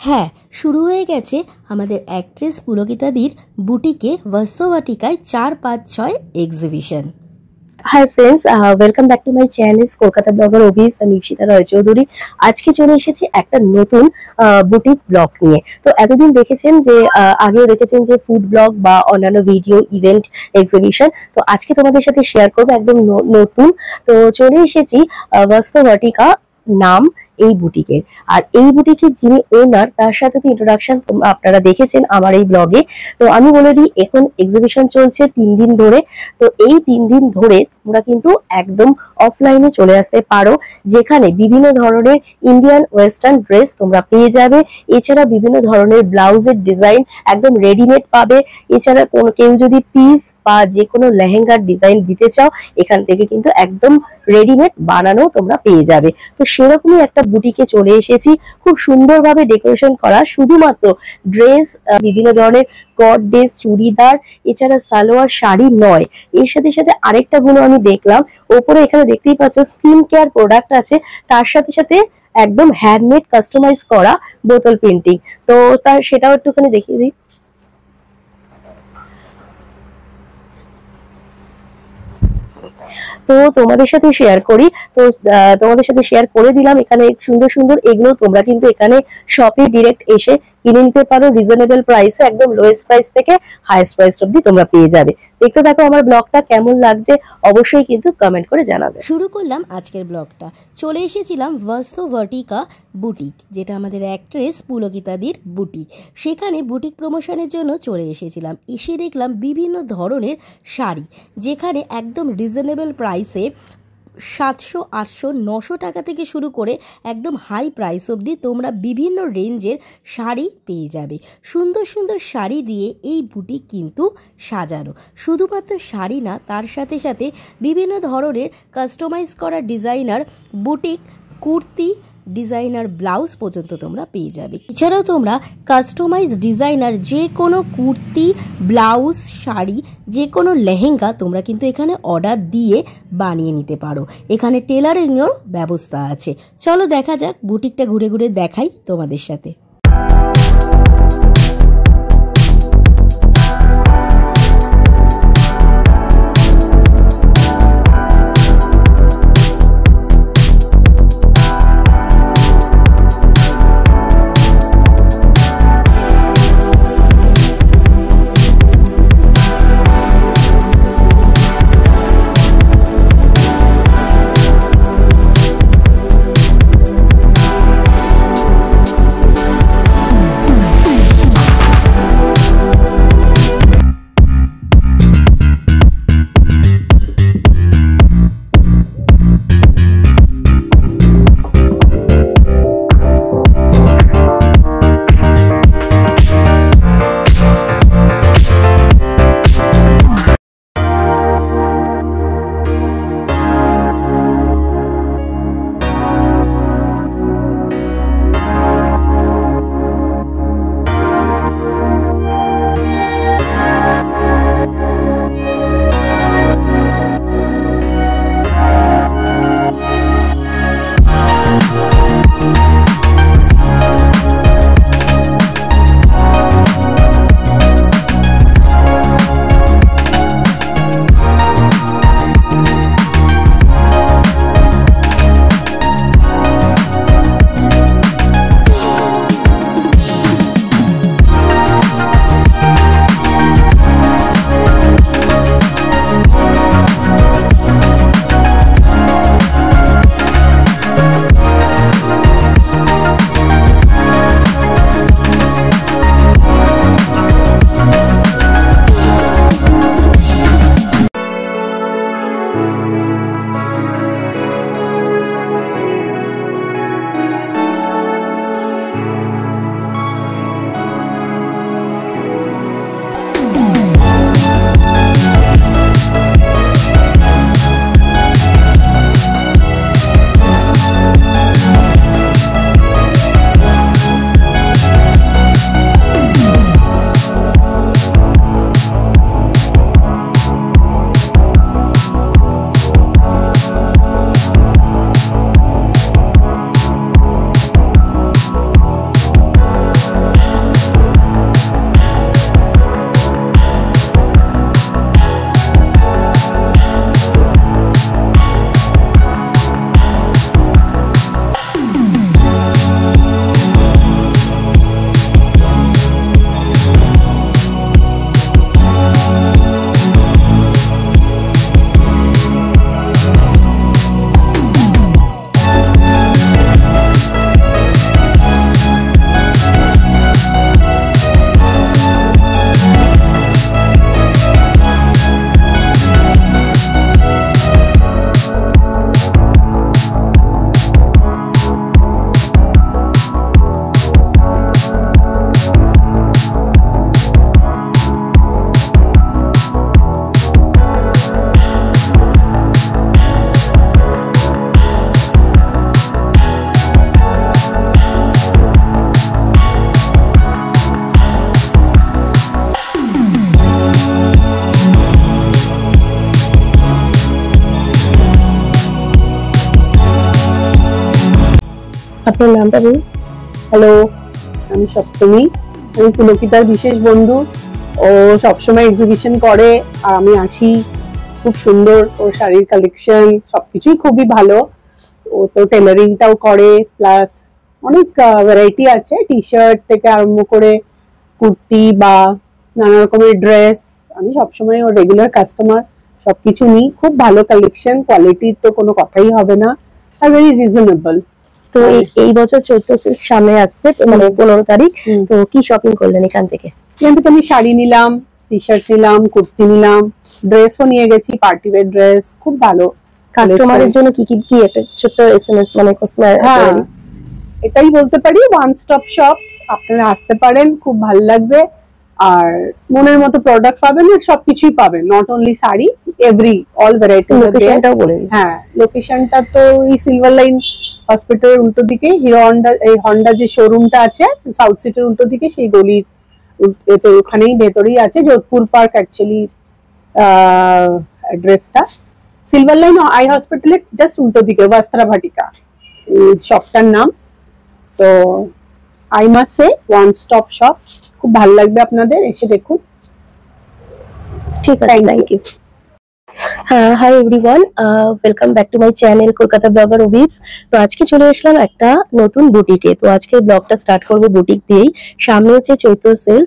হ্যাঁ, শুরু হয়ে গেছে আমাদের অ্যাক্ট্রেস পুলকিতাদির বুটিকে বস্তবাটিকায় 4-5-6 exhibition. Hi friends, welcome back to my channel Kolkata blogger অভিস। আমি ঈশিতা রয় চৌধুরী। আজকে চলে এসেছি একটা নতুন বুটিক ব্লগ নিয়ে। তো এতদিন দেখেছেন যে আগেও দেখেছেন যে ফুড ব্লগ বা অন্যান্য ভিডিও ইভেন্ট এক্সিবিশন। তো আজকে তোমাদের সাথে শেয়ার করবো একদম নতুন। তো চলে এসেছি বস্তবাটিকা নাম এই বুটিকের। আর এই বুটিকের যিনি ওনার তার সাথে তো ইন্ট্রোডাকশন আপনারা দেখেছেন আমার এই ব্লগে। তো আমি বলে দিই, এখন এক্সিবিশন চলছে 3 দিন ধরে। তো এই 3 দিন ধরে তোমরা কিন্তু একদম অফলাইনে চলে আসতে পারো, যেখানে বিভিন্ন ধরনের ইন্ডিয়ান ওয়েস্টার্ন ড্রেস তোমরা পেয়ে যাবে। এছাড়া বিভিন্ন ধরনের ব্লাউজের ডিজাইন একদম রেডিমেড পাবে। এছাড়া কেউ যদি পিস বা যে কোনো লেহেঙ্গার ডিজাইন দিতে চাও, এখান থেকে কিন্তু একদম রেডিমেড বানানো তোমরা পেয়ে যাবে। তো সেরকমই একটা বুটিকে চলে এসেছি, খুব সুন্দরভাবে ডেকোরেশন করা। শুধুমাত্র ড্রেস, বিভিন্ন ধরনের গডরেজ, চুড়িদার, এছাড়া সালোয়ার, শাড়ি নয়, এর সাথে সাথে আরেকটা গুলো আমি দেখলাম ওপরে, এখানে দেখতেই পাচ্ছ স্কিন কেয়ার প্রোডাক্ট আছে, তার সাথে সাথে একদম হ্যান্ডমেড কাস্টমাইজ করা বোতল পেন্টিং। তো সেটাও একটুখানি দেখিয়ে দিই। তো তোমাদের সাথে শেয়ার করি। তো তোমাদের সাথে শেয়ার করে দিলাম। এখানে সুন্দর সুন্দর এগুলো তোমরা কিন্তু এখানে শপে ডিরেক্ট এসে কিনে নিতে পারো রিজনেবল প্রাইসে। একদম লোয়েস্ট প্রাইস থেকে হাইয়েস্ট প্রাইস অবধি তোমরা পেয়ে যাবে। দেখতে থাকো আমার ব্লগটা কেমন লাগছে, অবশ্যই কিন্তু কমেন্ট করে জানাবে। শুরু করলাম আজকের ব্লগটা। চলে এসেছিলাম বস্তবাটিকা বুটিক, যেটা আমাদের অ্যাক্ট্রেস পুলকিতাদির বুটিক। সেখানে বুটিক প্রমোশনের জন্য চলে এসেছিলাম। এসে দেখলাম বিভিন্ন ধরনের শাড়ি, যেখানে একদম রিজনেবল প্রাইসে 700, 800, 900 টাকা থেকে শুরু করে একদম হাই প্রাইস অবধি তোমরা বিভিন্ন রেঞ্জের শাড়ি পেয়ে যাবে। সুন্দর সুন্দর শাড়ি দিয়ে এই বুটিক কিন্তু সাজানো। শুধুমাত্র শাড়ি না, তার সাথে সাথে বিভিন্ন ধরনের কাস্টমাইজ করা designer boutique kurti, designer blouse পর্যন্ত তোমরা পেয়ে যাবে। এছাড়াও তোমরা কাস্টমাইজ ডিজাইনার যে কোনো কুর্তি, ব্লাউজ, শাড়ি, যে কোনো লেহেঙ্গা তোমরা কিন্তু এখানে অর্ডার দিয়ে বানিয়ে নিতে পারো। এখানে টেলারিংয়ের ব্যবস্থা আছে। চলো দেখা যাক, বুটিকটা ঘুরে ঘুরে দেখাই তোমাদের সাথে। আপনার নামটা বলুন। হ্যালো, আমি সপ্তমী। আমি পুলকিতার বিশেষ বন্ধু। ও সবসময় এক্সিবিশন করে আর আমি আসি। খুব সুন্দর ওর শাড়ির কালেকশন, সবকিছুই খুবই ভালো। ও তো টেলারিংটাও করে, প্লাস অনেক ভ্যারাইটি আছে, টি শার্ট থেকে আরম্ভ করে কুর্তি বা নানা রকমের ড্রেস। আমি সবসময় ওর রেগুলার কাস্টমার, সবকিছু নিই। খুব ভালো কালেকশন, কোয়ালিটির তো কোনো কথাই হবে না, আর ভেরি রিজনেবল। তো এই বছর চৈত্র সিল্ক সামনে আসছে, মানে 15 তারিখ। তো কি শপিং করলেন এখান থেকে? এখান থেকে আমি শাড়ি নিলাম, টি শার্ট নিলাম, কুর্তি নিলাম, ড্রেসও নিয়ে গেছি, পার্টি ওয়্যার ড্রেস। খুব ভালো কাস্টমারের জন্য কি একটা ছোট্ট এসএমএস, মানে এটাই বলতে পারি, ওয়ান স্টপ শপ। আপনারা আসতে পারেন, খুব ভালো লাগবে। আর মনের মতো প্রোডাক্ট পাবেন, আর সবকিছুই পাবেন, not only sari, all variety. লোকেশনটাও বলে দিন। হ্যাঁ, লোকেশনটা তো এই সিলভার লাইন হসপিটালের উল্টো দিকে, হিরো হন্ডা, এই হন্ডা যে শোরুমটা আছে সাউথ সিটির উল্টো দিকে, সেই গলির ওখানেই ভেতরেই আছে। যোধপুর পার্ক অ্যাকচুয়ালি অ্যাড্রেসটা। সিলভার লাইন আই হসপিটালের জাস্ট উল্টো দিকে, বস্ত্রা ভাটিকা শপটার নাম। তো I must say one stop shop. খুব ভালো লাগবে আপনাদের, এসে দেখুন। ঠিক আছে, thank you. Hi everyone, welcome back to my channel Kolkata blogger ওবিবস। তো আজকে চলে আসলাম একটা নতুন বুটিকে। তো আজকে ব্লগটা স্টার্ট করবো বুটিক দিয়েই। সামনে হচ্ছে চৈত্র সেল,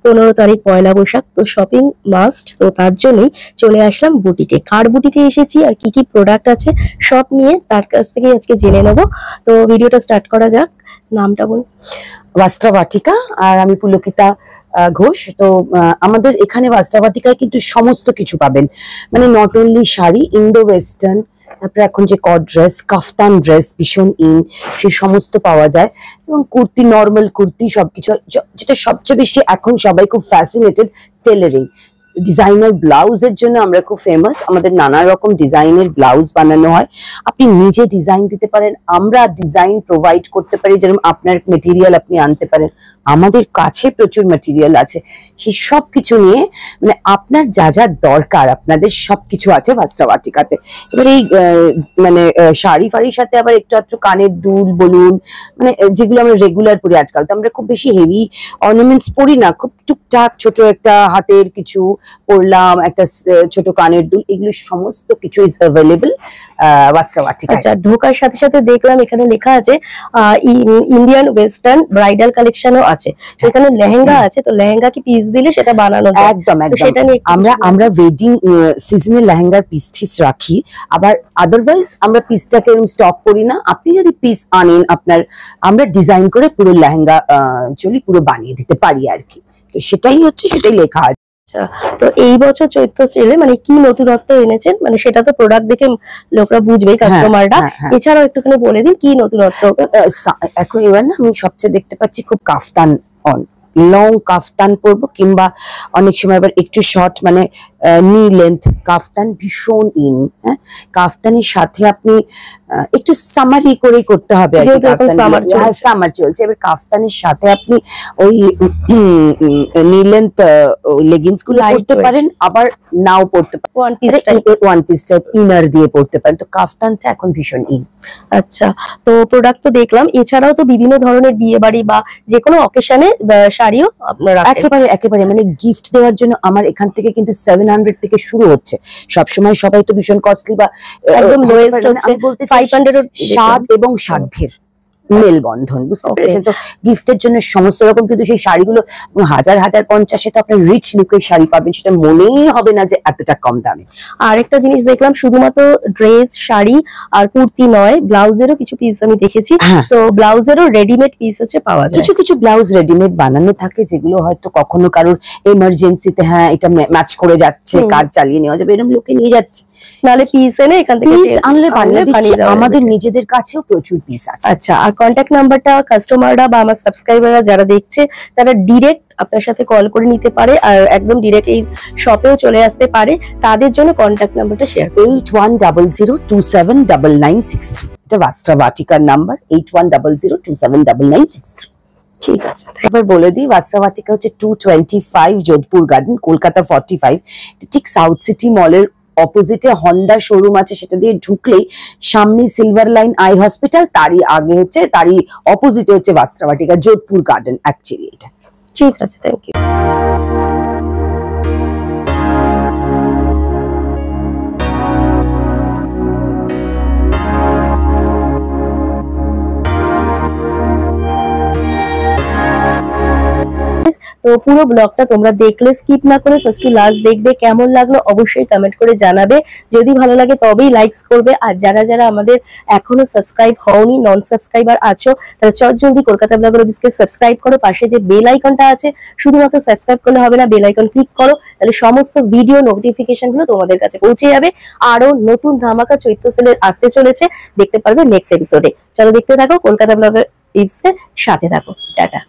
15 তারিখ পয়লা বৈশাখ। তো শপিং মাস্ট, তো তার জন্যই চলে আসলাম বুটিকে। কার বুটিকে এসেছি আর কি কি প্রোডাক্ট আছে সব নিয়ে তার কাছ থেকে আজকে জেনে নেবো। তো ভিডিওটা স্টার্ট করা যাক। নামটা বলুন। বস্ত্রা ভাটিকা, আর আমি পুলকিতা ঘোষ। তো আমাদের এখানে বস্ত্রা ভাটিকায় কিন্তু সমস্ত কিছু পাবেন, মানে not only sari, Indo western, তারপরে এখন যে কট ড্রেস, কাফতান ড্রেস ভীষণ সেই সমস্ত পাওয়া যায়, এবং কুর্তি, নর্মাল কুর্তি, সবকিছু। যেটা সবচেয়ে বেশি এখন সবাই খুব ফ্যাসিনেটেড, টেলারিং। ডিজাইনার ব্লাউজের জন্য আমরা খুব ফেমাস। আমাদের নানা রকম ডিজাইনের ব্লাউজ বানানো হয়। আপনি নিজে ডিজাইন দিতে পারেন, আমরা ডিজাইন প্রোভাইড করতে পারি। যেরকম আপনার মেটেরিয়াল আপনি আনতে পারেন, আমাদের কাছে প্রচুর মেটেরিয়াল আছে। সেই সব কিছু নিয়ে, মানে আপনার যা যা দরকার, আপনাদের সবকিছু আছে বস্ত্রা ভাটিকাতে। এবার এই মানে শাড়ি ফাড়ির সাথে আবার একটু আধটু কানের দুল বলুন, মানে যেগুলো আমরা রেগুলার পরি। আজকাল তো আমরা খুব বেশি হেভি অর্নামেন্টস পরি না, খুব টুকটাক ছোট একটা হাতের কিছু পরলাম, একটা ছোট কানের দুল, এগুলো সমস্ত কিছু ইজ অ্যাভেলেবল বস্ত্রা ভাটিকা। আচ্ছা, ঢোকার সাথে সাথে দেখলাম এখানে লেখা আছে ইন্ডিয়ান ওয়েস্টার্ন ব্রাইডাল কালেকশনও আছে। এখানে লেহেঙ্গা আছে, তো লেহেঙ্গা কি পিস দিলে সেটা বানানো যায়? একদম একদম। সেটা নিয়ে আমরা ওয়েডিং সিজনে লেহেঙ্গার পিস টিস রাখি, আবার আদারওয়াইজ আমরা পিসটাকে স্টক করি না। আপনি যদি পিস আনেন আপনার, আমরা ডিজাইন করে পুরো লেহেঙ্গা চলি পুরো বানিয়ে দিতে পারি আর কি। তো সেটাই লেখা আছে। তো এই বছর চৈত্র সেলে মানে কি নতুনত্ব এনেছেন, মানে সেটা তো প্রোডাক্ট দেখে লোকরা বুঝবেই, কাস্টমাররা। এছাড়াও একটুখানি বলে দিন কি নতুনত্ব। এখন এবার না আমি সবচেয়ে দেখতে পাচ্ছি খুব কাফতান, লং কাফতান পরবো, কিংবা অনেক সময় আবার একটু শর্ট, মানে নি লেন্থ কাফতান ভীষণ হ্যাঁ, কাফতানের সাথে আপনি একটু সামারি করে করতে হবে, সামার চলছে। এবার কাফতানের সাথে আপনি ওই নি লেন্থ লেগিংস গুলো পরতে পারেন, আবার নাও পরতে পারেন, ওয়ান পিস টাইপ ইনার দিয়ে পরতে পারেন। তো কাফতানটা এখন ভীষণ আচ্ছা, তো প্রোডাক্ট তো দেখলাম, এছাড়াও তো বিভিন্ন ধরনের বিয়ে বাড়ি বা যে কোনো অকেশনে শাড়িও আপনারা একেবারে মানে গিফট দেওয়ার জন্য আমার এখান থেকে কিন্তু 700 থেকে শুরু হচ্ছে। সবসময় সবাই তো ভীষণ কস্টলি বা একদম লোয়েস্ট হচ্ছে 500 স্বাদ এবং সাধ্যের মেলবন্ধন, বুঝতে পেরেছেন? তো গিফটের জন্য সমস্ত রকম, কিন্তু সেই শাড়িগুলো 1050 তো আপনার রিচ লুকের শাড়ি পাবেন, সেটা মনেই হবে না যে এতটা কম দামে। আর একটা জিনিস দেখলাম, শুধুমাত্র ড্রেস, শাড়ি আর কুর্তি নয়, ব্লাউজেরও কিছু পিস আমি দেখেছি। তো ব্লাউজেরও রেডিমেড পিস হচ্ছে পাওয়া যায়। কিছু ব্লাউজ রেডিমেড বানানো থাকে, যেগুলো হয়তো কখনো কারোর এমার্জেন্সিতে হ্যাঁ এটা ম্যাচ করে যাচ্ছে, কাজ চালিয়ে নেওয়া যাবে, এরকম লোকে নিয়ে যাচ্ছে। নালে পিস এনে এখান থেকে পিস আনলে বানিয়ে দিচ্ছি। আমাদের নিজেদের কাছেও প্রচুর পিস আছে। আচ্ছা, আর কন্ট্যাক্ট নাম্বারটা কাস্টমাররা বা আমার সাবস্ক্রাইবাররা যারা দেখছে তারা ডিরেক্ট আপনার সাথে কল করে নিতে পারে, আর একদম ডিরেক্ট এই শপেও চলে আসতে পারে। তাদের জন্য কন্ট্যাক্ট নাম্বারটা শেয়ার করুন। 8100279963, এটা বস্ত্রা ভাটিকার নাম্বার, 8100279963। ঠিক আছে, একবার বলে দিই, বস্ত্রা ভাটিকা হচ্ছে 225 যোধপুর গার্ডেন, কলকাতা 45, ঠিক সাউথ সিটি মলের অপোজিটে হন্ডা শোরুম আছে, সেটা দিয়ে ঢুকলেই সামনে সিলভার লাইন আই হসপিটাল, তারই আগে হচ্ছে, তারই অপোজিটে হচ্ছে বাস্ত্রাবাটিকা, যোধপুর গার্ডেন অ্যাকচুয়ালি এটা। ঠিক আছে, থ্যাংক ইউ। তো পুরো ব্লগটা তোমরা দেখলে স্কিপ না করে ফার্স্ট টু লাস্ট দেখবে। কেমন লাগলো অবশ্যই কমেন্ট করে জানাবে, যদি ভালো লাগে তবেই লাইকস করবে। আর যারা যারা আমাদের এখনো সাবস্ক্রাইব হওনি, নন সাবস্ক্রাইবার আছো, তাহলে চট জলদি কলকাতা ব্লগার অফিসকে সাবস্ক্রাইব করো। পাশে যে বেল আইকনটা আছে, শুধুমাত্র সাবস্ক্রাইব করলে হবে না, বেল আইকন ক্লিক করো, তাহলে সমস্ত ভিডিও নোটিফিকেশন গুলো তোমাদের কাছে পৌঁছে যাবে। আরো নতুন ধামাকা চৈত্র সেলের আসতে চলেছে, দেখতে পারবে নেক্সট এপিসোডে। চলো দেখতে থাকো, কলকাতা ব্লগার অফিসের সাথে থাকো। টাটা।